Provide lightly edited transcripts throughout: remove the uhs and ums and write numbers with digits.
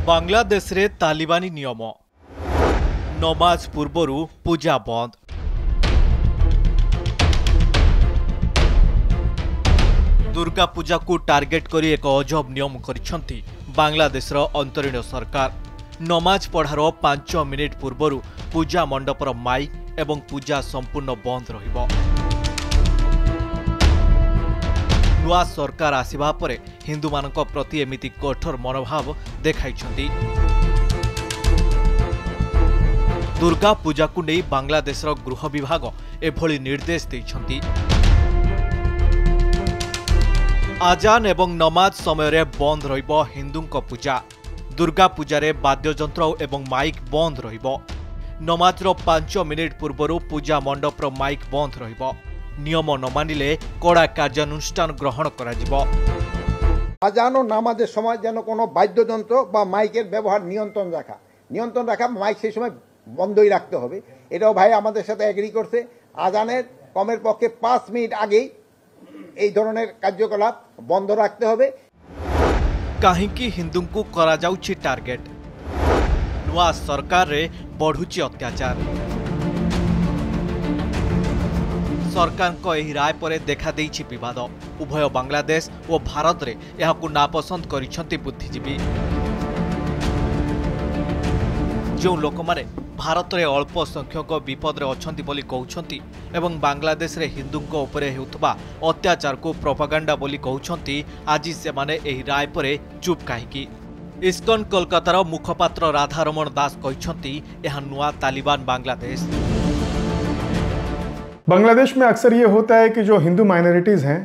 बांग्लादेश रे तालिबानी नियम नमाज पूर्वरु पूजा बंद। दुर्गा पूजा को टार्गेट करी एक अजब नियम करिसेंती बांग्लादेश अंतरीण सरकार। नमाज पढ़ार 5 मिनिट पूर्वरु पूजा मंडपर माइक एवं पूजा संपूर्ण बंद रहिबो। नुआ सरकार आसिबा परे हिंदू मानक प्रति एमिति कठोर मनोभाव देखाइछंती। दुर्गा पूजा को नहीं बांग्लादेश गृह विभाग एभली निर्देश दैछंती। आजान एवं नमाज समय रे बंद रहिबो हिंदूंक पूजा। दुर्गा पूजारे वाद्ययंत्र एवं माइक बंद रहिबो। नमाजर 5 मिनिट पूर्वरु पूजा मंडपर माइक बंद रहिबो। नियम न मानिले कड़ा कार्यानुष्ठान ग्रहण करा जिवो। आजान और नामाजेर समय जेन कोनो वाद्ययंत्र बा माइकेर व्यवहार नियंत्रण राखा माइक সেই সময় বন্ধই রাখতে হবে। এটাও ভাই আমাদের সাথে এগ্রি করছে। আজানের কমের পক্ষে 5 মিনিট আগেই এই ধরনের কার্যকলাপ বন্ধ রাখতে হবে। কাহিকি হিন্দুଙ୍କୁ করা যাଉଛି টার্গেট। नुआ सरकार रे बढ़ुची अत्याचार। सरकार को यही राय पर देखा देइछि विवाद। उभय बांग्लादेश और भारत रे यहाकु नापसंद करिसंती बुद्धिजीवी। जो लोक माने भारत रे अल्प संख्यक विपद रे अछंती बोली कहउछंती एवं बांग्लादेश रे हिंदुंक उपरे हेउतबा अत्याचार को प्रोपागेंडा बोली कहउछंती, आज से माने एही राय पर चुप काहिकी। इस्कन कोलकातार मुखपात्र राधारमण दास कहछंती यह नुआ तालिबान बांग्लादेश में अक्सर ये होता है कि जो हिंदू माइनॉरिटीज़ हैं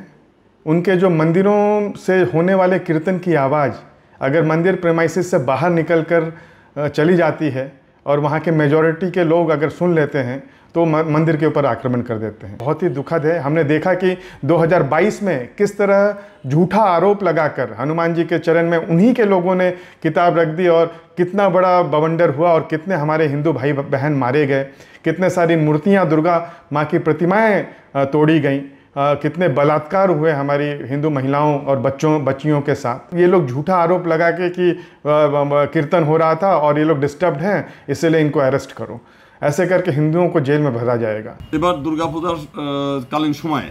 उनके जो मंदिरों से होने वाले कीर्तन की आवाज़ अगर मंदिर प्रेमाइसिस से बाहर निकलकर चली जाती है और वहाँ के मेजॉरिटी के लोग अगर सुन लेते हैं तो मंदिर के ऊपर आक्रमण कर देते हैं। बहुत ही दुखद है। हमने देखा कि 2022 में किस तरह झूठा आरोप लगाकर हनुमान जी के चरण में उन्हीं के लोगों ने किताब रख दी और कितना बड़ा बवंडर हुआ और कितने हमारे हिंदू भाई बहन मारे गए, कितने सारी मूर्तियां दुर्गा माँ की प्रतिमाएं तोड़ी गईं, कितने बलात्कार हुए हमारी हिंदू महिलाओं और बच्चियों के साथ। ये लोग झूठा आरोप लगा के कि कीर्तन हो रहा था और ये लोग डिस्टर्ब्ड हैं इसलिए इनको अरेस्ट करो, ऐसे करके हिंदुओं को जेल में भरा जाएगा। এবার দুর্গা পূজার কালীন সময়ে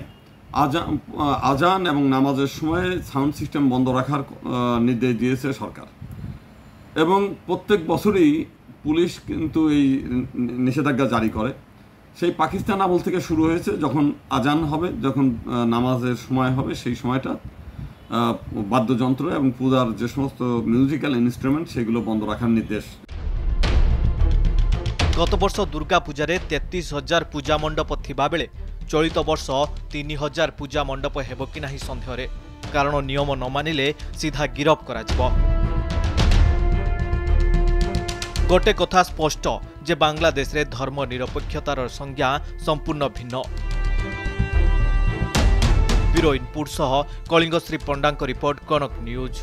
আজান এবং নামাজের সময় সাউন্ড সিস্টেম বন্ধ রাখার নির্দেশ দিয়েছে সরকার এবং প্রত্যেক বছরই পুলিশ কিন্তু এই নিষেধাজ্ঞা জারি করে। সেই পাকিস্তান আমল থেকে শুরু হয়েছে। যখন আজান হবে, যখন নামাজের সময় হবে, সেই সময়টা বাদ্যযন্ত্র এবং পূজার যে সমস্ত মিউজিক্যাল ইনস্ট্রুমেন্ট সেগুলো বন্ধ রাখার নির্দেশ। गत वर्ष दुर्गा पूजा 33,000 पूजा मंडप थिबा बेले चलित वर्ष 3,000 पूजा मंडप हेबो कि नाही संदेह, कारण नियम न मानिले सीधा गिरफ करा जिवो। गोटे कथा स्पष्ट जे बांग्लादेश रे धर्म निरपेक्षतार संज्ञा संपूर्ण भिन्न। ब्यूरो इनपुट सह कलिंग श्री पंडा रिपोर्ट, कनक न्यूज।